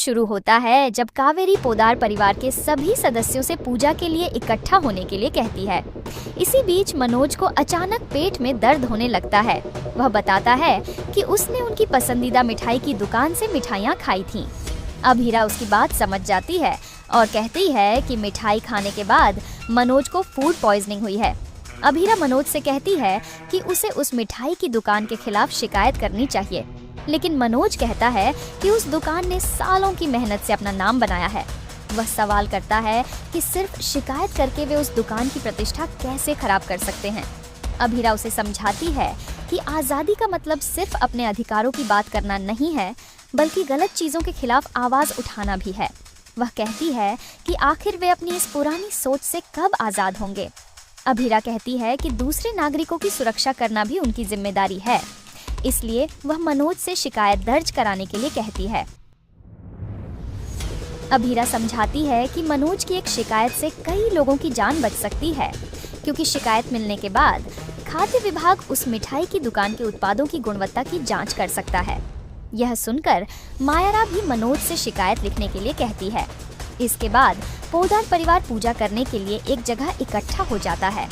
शुरू होता है जब कावेरी पोदार परिवार के सभी सदस्यों से पूजा के लिए इकट्ठा होने के लिए कहती है। इसी बीच मनोज को अचानक पेट में दर्द होने लगता है। वह बताता है कि उसने उनकी पसंदीदा मिठाई की दुकान से मिठाइयाँ खाई थीं। अभीरा उसकी बात समझ जाती है और कहती है कि मिठाई खाने के बाद मनोज को फूड पॉइजनिंग हुई है। अभीरा मनोज से कहती है कि उसे उस मिठाई की दुकान के खिलाफ शिकायत करनी चाहिए, लेकिन मनोज कहता है कि उस दुकान ने सालों की मेहनत से अपना नाम बनाया है। वह सवाल करता है कि सिर्फ शिकायत करके वे उस दुकान की प्रतिष्ठा कैसे खराब कर सकते हैं। अभीरा उसे समझाती है कि आज़ादी का मतलब सिर्फ अपने अधिकारों की बात करना नहीं है, बल्कि गलत चीज़ों के खिलाफ आवाज़ उठाना भी है। वह कहती है कि आखिर वे अपनी इस पुरानी सोच से कब आज़ाद होंगे। अभीरा कहती है कि दूसरे नागरिकों की सुरक्षा करना भी उनकी जिम्मेदारी है, इसलिए वह मनोज से शिकायत दर्ज कराने के लिए कहती है। अभीरा समझाती है कि मनोज की एक शिकायत से कई लोगों की जान बच सकती है, क्योंकि शिकायत मिलने के बाद खाद्य विभाग उस मिठाई की दुकान के उत्पादों की गुणवत्ता की जांच कर सकता है। यह सुनकर मायरा भी मनोज से शिकायत लिखने के लिए कहती है। इसके बाद पोदार परिवार पूजा करने के लिए एक जगह इकट्ठा हो जाता है,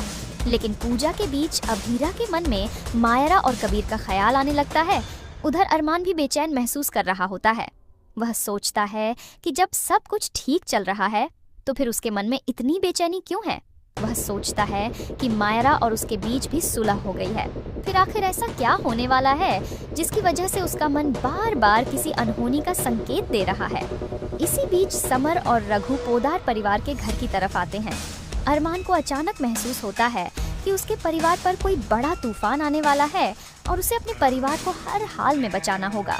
लेकिन पूजा के बीच अभीरा के मन में मायरा और कबीर का ख्याल आने लगता है। उधर अरमान भी बेचैन महसूस कर रहा होता है। वह सोचता है कि जब सब कुछ ठीक चल रहा है तो फिर उसके मन में इतनी बेचैनी क्यों है। वह सोचता है कि मायरा और उसके बीच भी सुलह हो गई है। फिर आखिर ऐसा क्या होने वाला है जिसकी वजह से उसका मन बार बार किसी अनहोनी का संकेत दे रहा है। इसी बीच समर और रघु पोदार परिवार के घर की तरफ आते हैं। अरमान को अचानक महसूस होता है कि उसके परिवार पर कोई बड़ा तूफान आने वाला है और उसे अपने परिवार को हर हाल में बचाना होगा।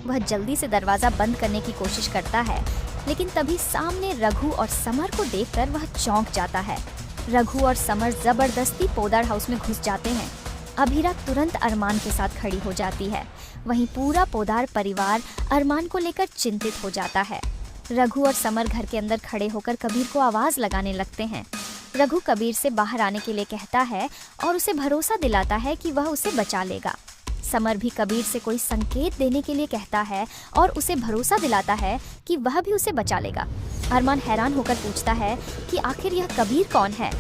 वह जल्दी से दरवाजा बंद करने की कोशिश करता है, लेकिन तभी सामने रघु और समर को देखकर वह चौंक जाता है। रघु और समर जबरदस्ती पोदार हाउस में घुस जाते हैं। अभीरा तुरंत अरमान के साथ खड़ी हो जाती है। वहीं पूरा पोदार परिवार अरमान को लेकर चिंतित हो जाता है। रघु और समर घर के अंदर खड़े होकर कबीर को आवाज लगाने लगते हैं। रघु कबीर से बाहर आने के लिए कहता है और उसे भरोसा दिलाता है कि वह उसे बचा लेगा। समर भी कबीर से कोई संकेत देने के लिए कहता है और उसे भरोसा दिलाता है कि वह भी उसे बचा लेगा। अरमान हैरान होकर पूछता है कि आखिर यह कबीर कौन है।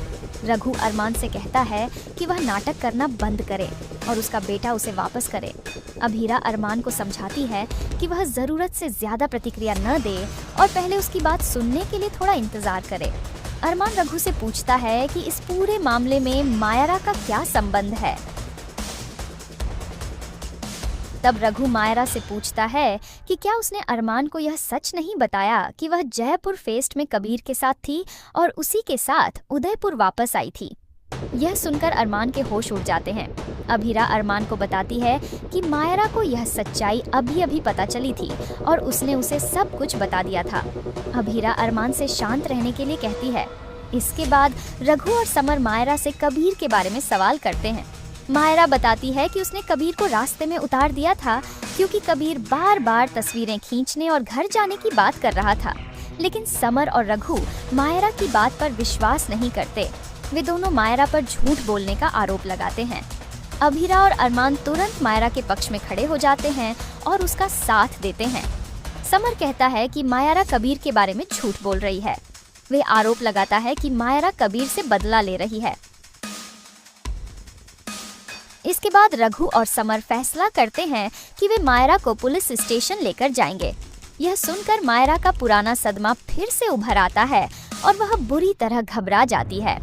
रघु अरमान से कहता है कि वह नाटक करना बंद करे और उसका बेटा उसे वापस करे। अभीरा अरमान को समझाती है कि वह जरूरत से ज्यादा प्रतिक्रिया न दे और पहले उसकी बात सुनने के लिए थोड़ा इंतजार करे। अरमान रघु से पूछता है कि इस पूरे मामले में मायरा का क्या संबंध है। तब रघु मायरा से पूछता है कि क्या उसने अरमान को यह सच नहीं बताया कि वह जयपुर फेस्ट में कबीर के साथ थी और उसी के साथ उदयपुर वापस आई थी। यह सुनकर अरमान के होश उड़ जाते हैं। अभीरा अरमान को बताती है कि मायरा को यह सच्चाई अभी अभी पता चली थी और उसने उसे सब कुछ बता दिया था। अभीरा अरमान से शांत रहने के लिए कहती है। इसके बाद रघु और समर मायरा से कबीर के बारे में सवाल करते हैं। मायरा बताती है कि उसने कबीर को रास्ते में उतार दिया था क्योंकि कबीर बार बार तस्वीरें खींचने और घर जाने की बात कर रहा था, लेकिन समर और रघु मायरा की बात पर विश्वास नहीं करते। वे दोनों मायरा पर झूठ बोलने का आरोप लगाते हैं। अभीरा और अरमान तुरंत मायरा के पक्ष में खड़े हो जाते हैं और उसका साथ देते हैं। समर कहता है कि मायरा कबीर के बारे में झूठ बोल रही है। वे आरोप लगाता है कि मायरा कबीर से बदला ले रही है। इसके बाद रघु और समर फैसला करते हैं कि वे मायरा को पुलिस स्टेशन लेकर जाएंगे। यह सुनकर मायरा का पुराना सदमा फिर से उभर आता है और वह बुरी तरह घबरा जाती है।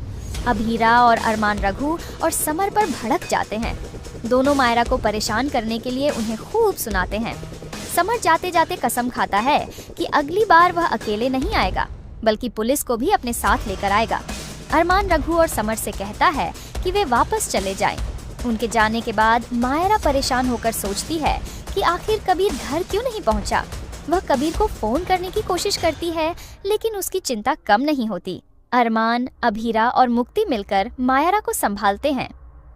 अभीरा और अरमान रघु और समर पर भड़क जाते हैं। दोनों मायरा को परेशान करने के लिए उन्हें खूब सुनाते हैं। समर जाते जाते कसम खाता है कि अगली बार वह अकेले नहीं आएगा, बल्कि पुलिस को भी अपने साथ लेकर आएगा। अरमान रघु और समर से कहता है कि वे वापस चले जाएं। उनके जाने के बाद मायरा परेशान होकर सोचती है कि आखिर कबीर घर क्यों नहीं पहुंचा। वह कबीर को फोन करने की कोशिश करती है, लेकिन उसकी चिंता कम नहीं होती। अरमान, अभीरा और मुक्ति मिलकर मायरा को संभालते हैं।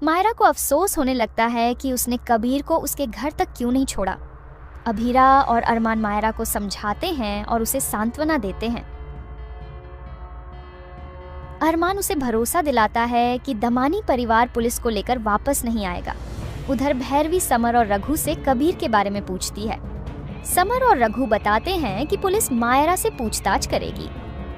मायरा को अफसोस होने लगता है कि उसने कबीर को उसके घर तक क्यों नहीं छोड़ा। अभीरा और अरमान मायरा को समझाते हैं और उसे सांत्वना देते हैं। अरमान उसे भरोसा दिलाता है कि दमानी परिवार पुलिस को लेकर वापस नहीं आएगा। उधर भैरवी समर और रघु से कबीर के बारे में पूछती है। समर और रघु बताते हैं कि पुलिस मायरा से पूछताछ करेगी।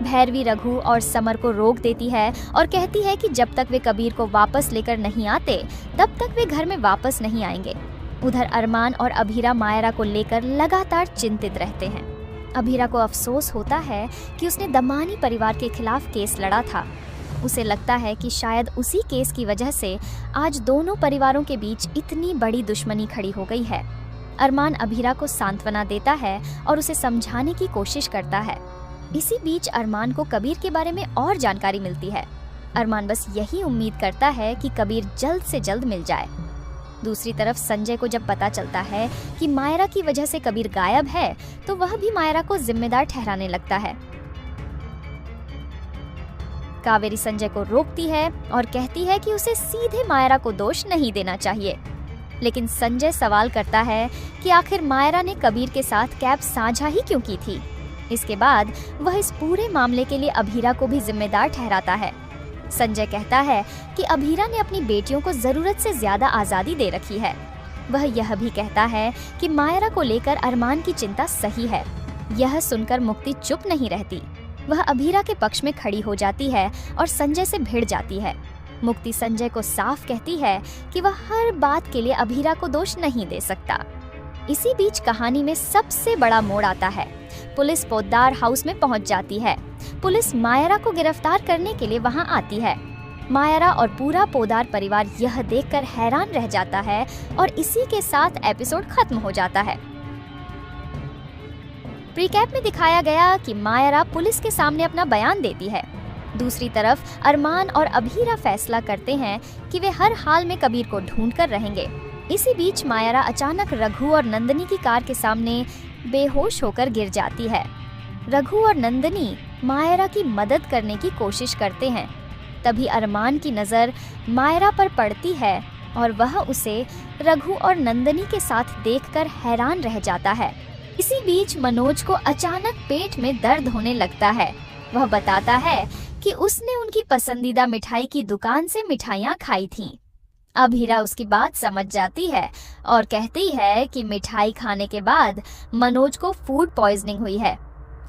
भैरवी रघु और समर को रोक देती है और कहती है कि जब तक वे कबीर को वापस लेकर नहीं आते तब तक वे घर में वापस नहीं आएंगे। उधर अरमान और अभीरा मायरा को लेकर लगातार चिंतित रहते हैं। अभीरा को अफसोस होता है कि उसने दमानी परिवार के खिलाफ केस लड़ा था। उसे लगता है कि शायद उसी केस की वजह से आज दोनों परिवारों के बीच इतनी बड़ी दुश्मनी खड़ी हो गई है। अरमान अभीरा को सांत्वना देता है और उसे समझाने की कोशिश करता है। इसी बीच अरमान को कबीर के बारे में और जानकारी मिलती है। अरमान बस यही उम्मीद करता है कि कबीर जल्द से जल्द मिल जाए। दूसरी तरफ संजय को जब पता चलता है कि मायरा की वजह से कबीर गायब है तो वह भी मायरा को जिम्मेदार ठहराने लगता है। कावेरी संजय को रोकती है और कहती है कि उसे सीधे मायरा को दोष नहीं देना चाहिए, लेकिन संजय सवाल करता है कि आखिर मायरा ने कबीर के साथ कैब साझा ही क्यों की थी। इसके बाद वह इस पूरे मामले के लिए अभीरा को भी जिम्मेदार ठहराता है। संजय कहता है कि अभीरा ने अपनी बेटियों को जरूरत से ज्यादा आजादी दे रखी है। वह यह भी कहता है कि मायरा को लेकर अरमान की चिंता सही है। यह सुनकर मुक्ति चुप नहीं रहती। वह अभीरा के पक्ष में खड़ी हो जाती है और संजय से भिड़ जाती है। मुक्ति संजय को साफ कहती है कि वह हर बात के लिए अभीरा को दोष नहीं दे सकता। इसी बीच कहानी में सबसे बड़ा मोड़ आता है। पुलिस पोद्दार हाउस में पहुंच जाती है। पुलिस मायरा को गिरफ्तार करने के लिए वहां आती है। मायरा और पूरा पोद्दार परिवार यह देखकर हैरान रह जाता है और इसी के साथ एपिसोड खत्म हो जाता है। प्रीकैप में दिखाया गया कि मायरा पुलिस के सामने अपना बयान देती है। दूसरी तरफ अरमान और अभीरा फैसला करते हैं कि वे हर हाल में कबीर को ढूंढ कर रहेंगे। इसी बीच मायरा अचानक रघु और नंदनी की कार के सामने बेहोश होकर गिर जाती है। रघु और नंदनी मायरा की मदद करने की कोशिश करते हैं। तभी अरमान की नजर मायरा पर पड़ती है और वह उसे रघु और नंदनी के साथ देखकर हैरान रह जाता है। इसी बीच मनोज को अचानक पेट में दर्द होने लगता है। वह बताता है कि उसने उनकी पसंदीदा मिठाई की दुकान से मिठाइयाँ खाई थीं। अभीरा उसकी बात समझ जाती है और कहती है कि मिठाई खाने के बाद मनोज को फूड पॉइजनिंग हुई है।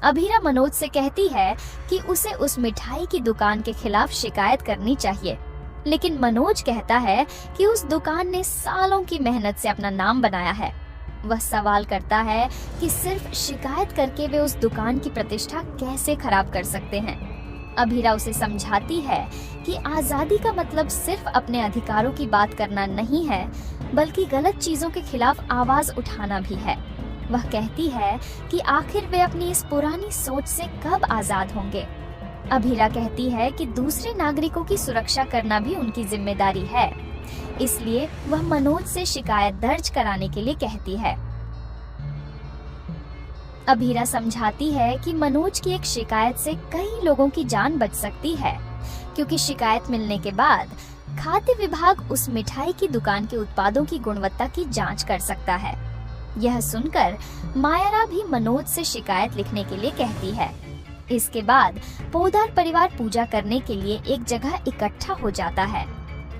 अभीरा मनोज से कहती है कि उसे उस मिठाई की दुकान के खिलाफ शिकायत करनी चाहिए, लेकिन मनोज कहता है कि उस दुकान ने सालों की मेहनत से अपना नाम बनाया है। वह सवाल करता है कि सिर्फ शिकायत करके वे उस दुकान की प्रतिष्ठा कैसे खराब कर सकते हैं। अभीरा उसे समझाती है कि आजादी का मतलब सिर्फ अपने अधिकारों की बात करना नहीं है, बल्कि गलत चीजों के खिलाफ आवाज उठाना भी है। वह कहती है कि आखिर वे अपनी इस पुरानी सोच से कब आजाद होंगे। अभीरा कहती है कि दूसरे नागरिकों की सुरक्षा करना भी उनकी जिम्मेदारी है, इसलिए वह मनोज से शिकायत दर्ज कराने के लिए कहती है। अभीरा समझाती है कि मनोज की एक शिकायत से कई लोगों की जान बच सकती है, क्योंकि शिकायत मिलने के बाद खाद्य विभाग उस मिठाई की दुकान के उत्पादों की गुणवत्ता की जांच कर सकता है। यह सुनकर मायरा भी मनोज से शिकायत लिखने के लिए कहती है। इसके बाद पोद्दार परिवार पूजा करने के लिए एक जगह इकट्ठा हो जाता है,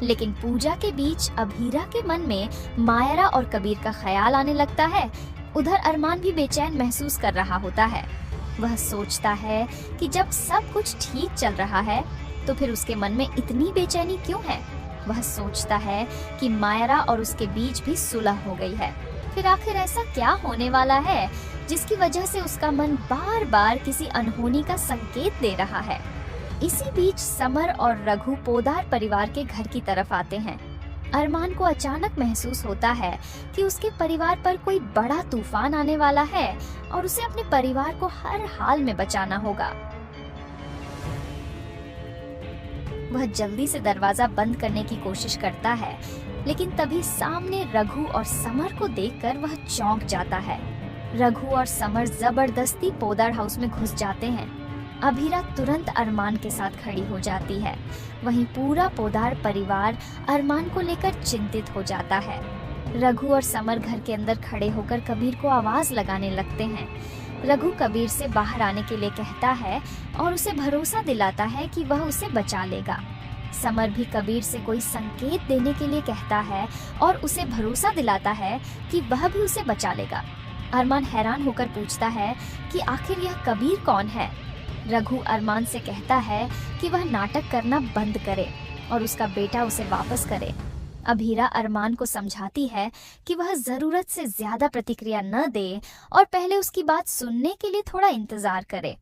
लेकिन पूजा के बीच अभीरा के मन में मायरा और कबीर का ख्याल आने लगता है। उधर अरमान भी बेचैन महसूस कर रहा होता है। वह सोचता है कि जब सब कुछ ठीक चल रहा है तो फिर उसके मन में इतनी बेचैनी क्यों है। वह सोचता है कि मायरा और उसके बीच भी सुलह हो गई है। फिर आखिर ऐसा क्या होने वाला है जिसकी वजह से उसका मन बार बार किसी अनहोनी का संकेत दे रहा है। इसी बीच समर और रघु पोद्दार परिवार के घर की तरफ आते हैं। अरमान को अचानक महसूस होता है कि उसके परिवार पर कोई बड़ा तूफान आने वाला है और उसे अपने परिवार को हर हाल में बचाना होगा। वह जल्दी से दरवाजा बंद करने की कोशिश करता है, लेकिन तभी सामने रघु और समर को देखकर वह चौंक जाता है। रघु और समर जबरदस्ती पोद्दार हाउस में घुस जाते हैं। अभीरा तुरंत अरमान के साथ खड़ी हो जाती है। वहीं पूरा पोद्दार परिवार अरमान को लेकर चिंतित हो जाता है। रघु और समर घर के अंदर खड़े होकर कबीर को आवाज लगाने लगते हैं। रघु कबीर से बाहर आने के लिए कहता है और उसे भरोसा दिलाता है कि वह उसे बचा लेगा। समर भी कबीर से कोई संकेत देने के लिए कहता है और उसे भरोसा दिलाता है कि वह भी उसे बचा लेगा। अरमान हैरान होकर पूछता है कि आखिर यह कबीर कौन है। रघु अरमान से कहता है कि वह नाटक करना बंद करे और उसका बेटा उसे वापस करे। अभीरा अरमान को समझाती है कि वह जरूरत से ज्यादा प्रतिक्रिया न दे और पहले उसकी बात सुनने के लिए थोड़ा इंतजार करे।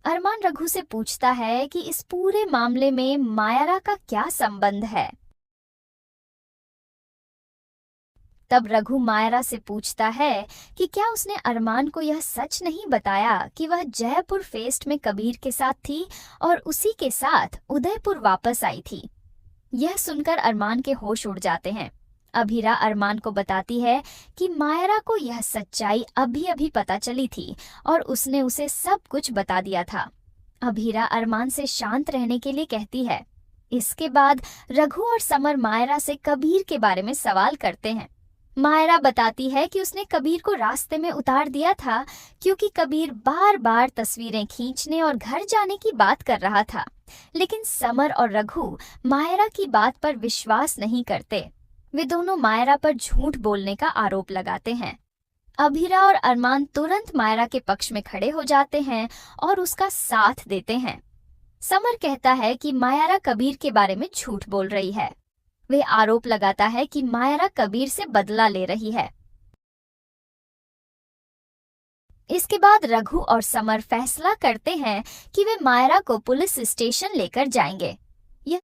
अरमान रघु से पूछता है कि इस पूरे मामले में मायरा का क्या संबंध है। तब रघु मायरा से पूछता है कि क्या उसने अरमान को यह सच नहीं बताया कि वह जयपुर फेस्ट में कबीर के साथ थी और उसी के साथ उदयपुर वापस आई थी। यह सुनकर अरमान के होश उड़ जाते हैं। अभीरा अरमान को बताती है कि मायरा को यह सच्चाई अभी अभी पता चली थी और उसने उसे सब कुछ बता दिया था। अभीरा अरमान से शांत रहने के लिए कहती है। इसके बाद रघु और समर मायरा से कबीर के बारे में सवाल करते हैं। मायरा बताती है कि उसने कबीर को रास्ते में उतार दिया था क्योंकि कबीर बार बार तस्वीरें खींचने और घर जाने की बात कर रहा था, लेकिन समर और रघु मायरा की बात पर विश्वास नहीं करते। वे दोनों मायरा पर झूठ बोलने का आरोप लगाते हैं। अभीरा और अरमान तुरंत मायरा के पक्ष में खड़े हो जाते हैं और उसका साथ देते हैं। समर कहता है कि मायरा कबीर के बारे में झूठ बोल रही है। वे आरोप लगाता है कि मायरा कबीर से बदला ले रही है। इसके बाद रघु और समर फैसला करते हैं कि वे मायरा को पुलिस स्टेशन लेकर जाएंगे।